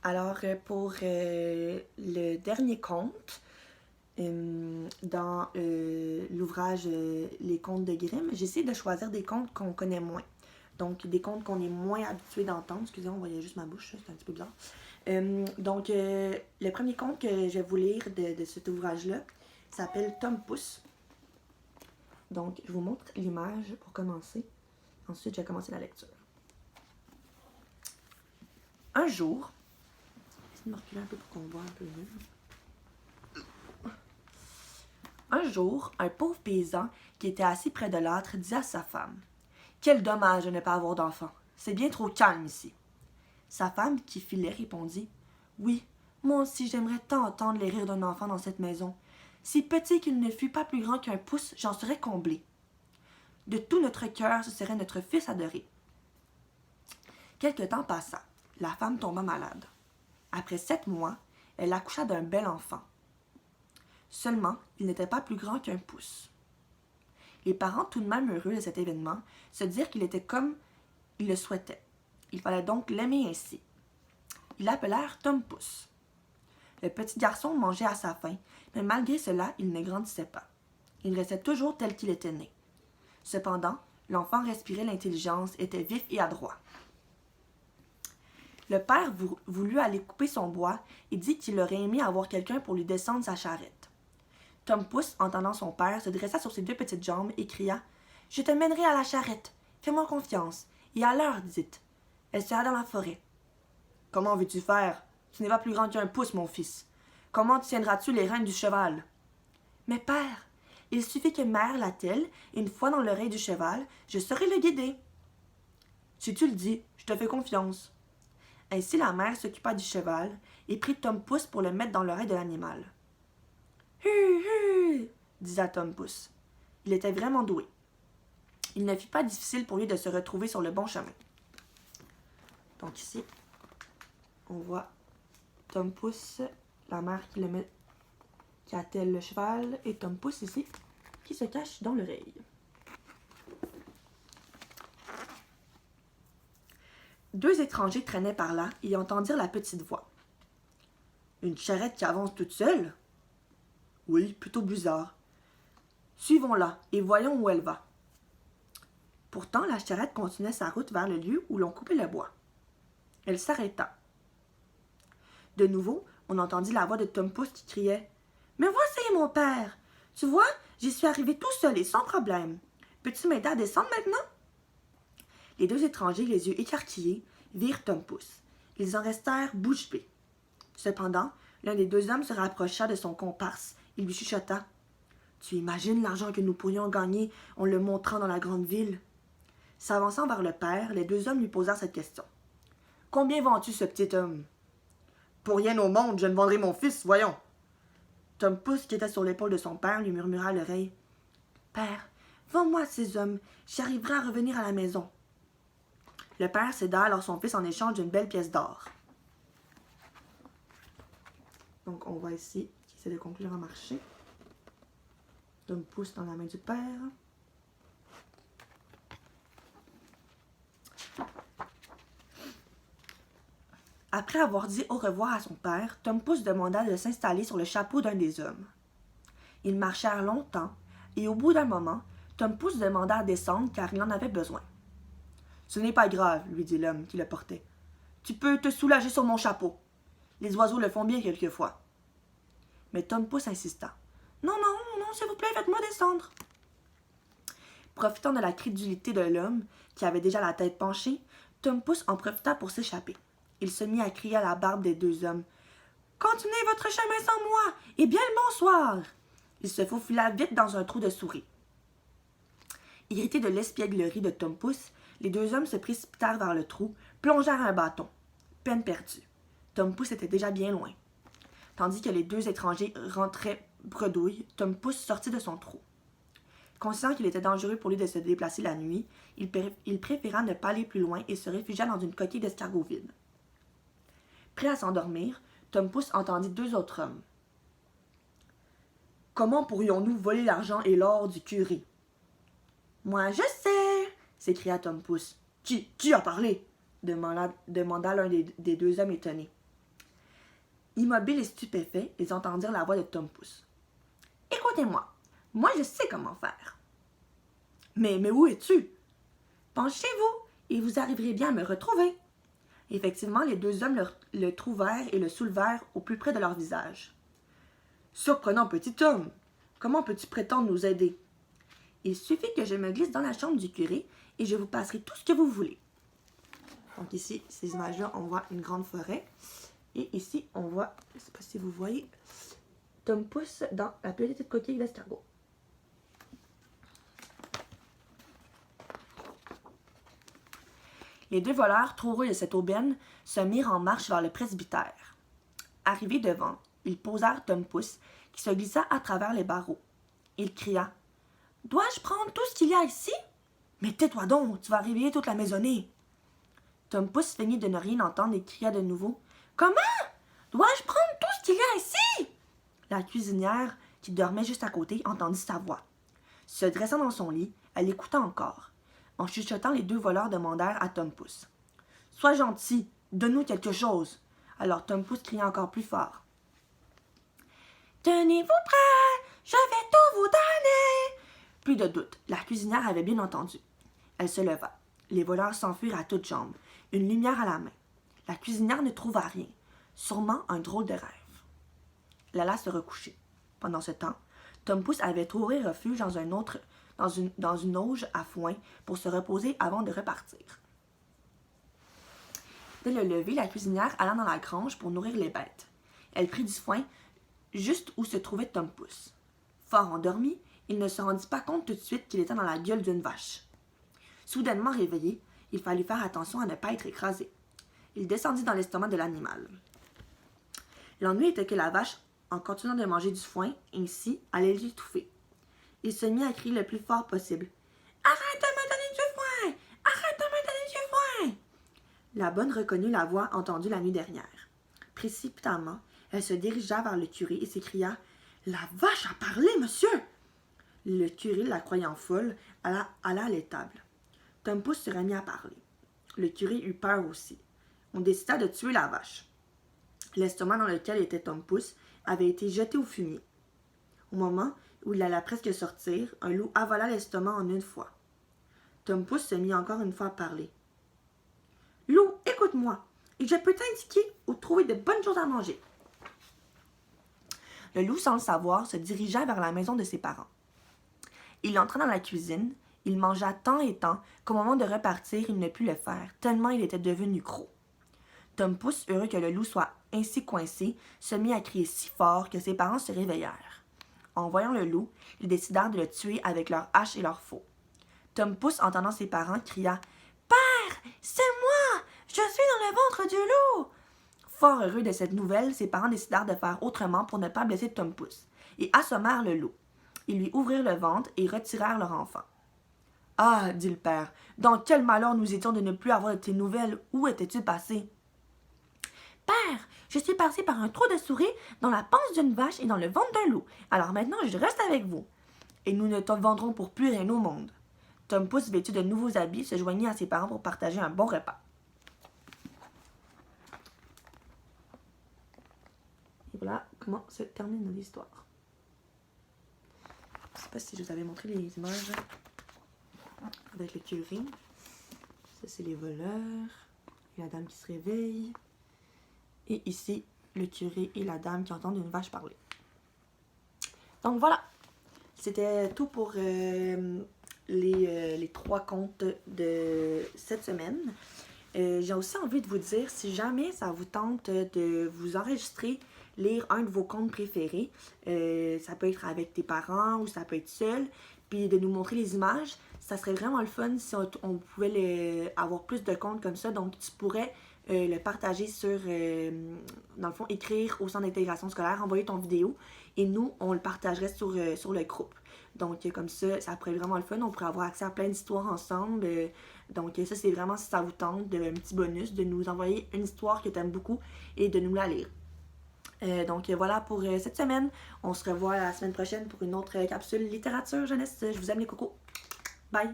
Alors, pour le dernier conte, dans l'ouvrage Les contes de Grimm, j'essaie de choisir des contes qu'on connaît moins. Donc, des contes qu'on est moins habitué d'entendre. Excusez, on voyait juste ma bouche, c'est un petit peu bizarre. Donc, le premier conte que je vais vous lire de cet ouvrage-là s'appelle Tom Pouce. Donc, je vous montre l'image pour commencer. Ensuite, je vais commencer la lecture. Un jour, je vais me reculer un peu pour qu'on voit un peu mieux. Un jour, un pauvre paysan qui était assis près de l'âtre dit à sa femme: « Quel dommage de ne pas avoir d'enfant. C'est bien trop calme ici. » Sa femme, qui filait, répondit: « Oui, moi aussi j'aimerais tant entendre les rires d'un enfant dans cette maison. Si petit qu'il ne fût pas plus grand qu'un pouce, j'en serais comblée. De tout notre cœur, ce serait notre fils adoré. » Quelque temps passa. La femme tomba malade. Après 7 mois, elle accoucha d'un bel enfant. Seulement, il n'était pas plus grand qu'un pouce. Les parents, tout de même heureux de cet événement, se dirent qu'il était comme ils le souhaitaient. Il fallait donc l'aimer ainsi. Ils l'appelèrent Tom Pouce. Le petit garçon mangeait à sa faim, mais malgré cela, il ne grandissait pas. Il restait toujours tel qu'il était né. Cependant, l'enfant respirait l'intelligence, était vif et adroit. Le père voulut aller couper son bois et dit qu'il aurait aimé avoir quelqu'un pour lui descendre sa charrette. Tom Pouce, entendant son père, se dressa sur ses 2 petites jambes et cria: « Je te mènerai à la charrette. Fais-moi confiance. Et à l'heure dite. Elle sera dans la forêt. »« Comment veux-tu faire? Tu n'es pas plus grand qu'un pouce, mon fils. Comment tiendras-tu les rênes du cheval? »« Mais père, il suffit que mère l'attelle, et une fois dans l'oreille du cheval, je saurai le guider. »« Si tu le dis, je te fais confiance. » Ainsi la mère s'occupa du cheval et prit Tom Pouce pour le mettre dans l'oreille de l'animal. « Hu, hu !» disait Tom Pouce. Il était vraiment doué. Il ne fut pas difficile pour lui de se retrouver sur le bon chemin. Donc ici, on voit Tom Pouce, la mère qui attelle le cheval, et Tom Pouce ici, qui se cache dans l'oreille. Deux étrangers traînaient par là et entendirent la petite voix. « Une charrette qui avance toute seule? »« Oui, plutôt bizarre. Suivons-la et voyons où elle va. » Pourtant, la charrette continuait sa route vers le lieu où l'on coupait le bois. Elle s'arrêta. De nouveau, on entendit la voix de Tom Pouce qui criait: « Me voici, mon père! Tu vois, j'y suis arrivé tout seul et sans problème. Peux-tu m'aider à descendre maintenant? » Les 2 étrangers, les yeux écarquillés, virent Tom Pouce. Ils en restèrent bouche bée. Cependant, l'un des 2 hommes se rapprocha de son comparse. Il lui chuchota: « Tu imagines l'argent que nous pourrions gagner en le montrant dans la grande ville? » S'avançant vers le père, les 2 hommes lui posèrent cette question. « Combien vends-tu ce petit homme? »« Pour rien au monde, je ne vendrai mon fils, voyons. » Tom Pouce, qui était sur l'épaule de son père, lui murmura à l'oreille: « Père, vends-moi ces hommes, j'arriverai à revenir à la maison. » Le père céda alors son fils en échange d'une belle pièce d'or. Donc, on voit ici qu'il essaie de conclure un marché. Tom Pouce dans la main du père. Après avoir dit au revoir à son père, Tom Pouce demanda de s'installer sur le chapeau d'un des hommes. Ils marchèrent longtemps, et au bout d'un moment, Tom Pouce demanda à descendre car il en avait besoin. « Ce n'est pas grave, » lui dit l'homme qui le portait. « Tu peux te soulager sur mon chapeau. Les oiseaux le font bien quelquefois. » Mais Tom Pouce insista. « Non, non, non, s'il vous plaît, faites-moi descendre. » Profitant de la crédulité de l'homme, qui avait déjà la tête penchée, Tom Pouce en profita pour s'échapper. Il se mit à crier à la barbe des 2 hommes. « Continuez votre chemin sans moi, et bien le bonsoir! » Il se faufila vite dans un trou de souris. Irrités de l'espièglerie de Tom Pouce, les 2 hommes se précipitèrent vers le trou, plongèrent un bâton. Peine perdue. Tom Pouce était déjà bien loin. Tandis que les 2 étrangers rentraient bredouille, Tom Pouce sortit de son trou. Conscient qu'il était dangereux pour lui de se déplacer la nuit, il préféra ne pas aller plus loin et se réfugia dans une coquille d'escargot vide. Prêt à s'endormir, Tom Pouce entendit 2 autres hommes. « Comment pourrions-nous voler l'argent et l'or du curé? »« Moi, je sais !» s'écria Tom Pouce. « Qui a parlé? » demanda l'un des 2 hommes étonnés. Immobiles et stupéfaits, ils entendirent la voix de Tom Pouce. « Écoutez-moi, moi je sais comment faire. »« Mais où es-tu? »« Penchez-vous et vous arriverez bien à me retrouver. » Effectivement, les deux hommes le trouvèrent et le soulevèrent au plus près de leur visage. « Surprenant petit homme! Comment peux-tu prétendre nous aider? »« Il suffit que je me glisse dans la chambre du curé et je vous passerai tout ce que vous voulez. » Donc ici, ces images-là, on voit une grande forêt. Et ici, on voit, je ne sais pas si vous voyez, Tom Pouce dans la petite coquille d'escargot. Les deux voleurs, trop heureux de cette aubaine, se mirent en marche vers le presbytère. Arrivés devant, ils posèrent Tom Pouce, qui se glissa à travers les barreaux. Il cria « Dois-je prendre tout ce qu'il y a ici? Mais tais-toi donc, tu vas réveiller toute la maisonnée. » Tom Pouce feignit de ne rien entendre et cria de nouveau « Comment? Dois-je prendre tout ce qu'il y a ici? » La cuisinière, qui dormait juste à côté, entendit sa voix. Se dressant dans son lit, elle écouta encore. En chuchotant, les deux voleurs demandèrent à Tom Pouce. « Sois gentil, donne-nous quelque chose. » Alors Tom Pouce cria encore plus fort. « Tenez-vous prêts, je vais tout vous donner. » Plus de doute, la cuisinière avait bien entendu. Elle se leva. Les voleurs s'enfuirent à toutes jambes, une lumière à la main. La cuisinière ne trouva rien, sûrement un drôle de rêve. Elle alla se recoucher. Pendant ce temps, Tom Pouce avait trouvé refuge dans une auge à foin pour se reposer avant de repartir. Dès le lever, la cuisinière alla dans la grange pour nourrir les bêtes. Elle prit du foin juste où se trouvait Tom Pouce. Fort endormi, il ne se rendit pas compte tout de suite qu'il était dans la gueule d'une vache. Soudainement réveillé, il fallut faire attention à ne pas être écrasé. Il descendit dans l'estomac de l'animal. L'ennui était que la vache, en continuant de manger du foin, ainsi, allait l'étouffer. Il se mit à crier le plus fort possible. « Arrête de me donner du foin! Arrête de me donner du foin! » La bonne reconnut la voix entendue la nuit dernière. Précipitamment, elle se dirigea vers le curé et s'écria « La vache a parlé, monsieur! » Le curé, la croyant folle, alla à l'étable. Tom Pouce se remit à parler. Le curé eut peur aussi. On décida de tuer la vache. L'estomac dans lequel était Tom Pouce avait été jeté au fumier. Au moment où il allait presque sortir, un loup avala l'estomac en une fois. Tom Pouce se mit encore une fois à parler. « Loup, écoute-moi, et je peux t'indiquer où trouver de bonnes choses à manger. » Le loup, sans le savoir, se dirigea vers la maison de ses parents. Il entra dans la cuisine, il mangea tant et tant qu'au moment de repartir, il ne put le faire, tellement il était devenu gros. Tom Pouce, heureux que le loup soit ainsi coincé, se mit à crier si fort que ses parents se réveillèrent. En voyant le loup, ils décidèrent de le tuer avec leurs haches et leurs faux. Tom Pouce, entendant ses parents, cria « Père, c'est moi! Je suis dans le ventre du loup! » Fort heureux de cette nouvelle, ses parents décidèrent de faire autrement pour ne pas blesser Tom Pouce, et assommèrent le loup. Ils lui ouvrirent le ventre et retirèrent leur enfant. « Ah, dit le père, dans quel malheur nous étions de ne plus avoir de tes nouvelles. Où étais-tu passé? »« Père, je suis passé par un trou de souris, dans la panse d'une vache et dans le ventre d'un loup. Alors maintenant, je reste avec vous. Et nous ne te vendrons pour plus rien au monde. » Tom Pouce, vêtu de nouveaux habits, se joignit à ses parents pour partager un bon repas. Et voilà comment se termine l'histoire. Je ne sais pas si je vous avais montré les images avec le curé. Ça, c'est les voleurs. Et la dame qui se réveille. Et ici, le curé et la dame qui entendent une vache parler. Donc voilà. C'était tout pour les 3 contes de cette semaine. J'ai aussi envie de vous dire, si jamais ça vous tente de vous enregistrer, lire un de vos contes préférés, ça peut être avec tes parents ou ça peut être seul, puis de nous montrer les images, ça serait vraiment le fun si on pouvait avoir plus de contes comme ça. Donc tu pourrais le partager sur, dans le fond, écrire au centre d'intégration scolaire, envoyer ton vidéo, et nous, on le partagerait sur le groupe. Donc comme ça pourrait être vraiment le fun, on pourrait avoir accès à plein d'histoires ensemble. Donc ça, c'est vraiment, si ça vous tente, un petit bonus, de nous envoyer une histoire que tu aimes beaucoup et de nous la lire. Donc voilà pour cette semaine. On se revoit la semaine prochaine pour une autre capsule littérature jeunesse. Je vous aime les cocos. Bye!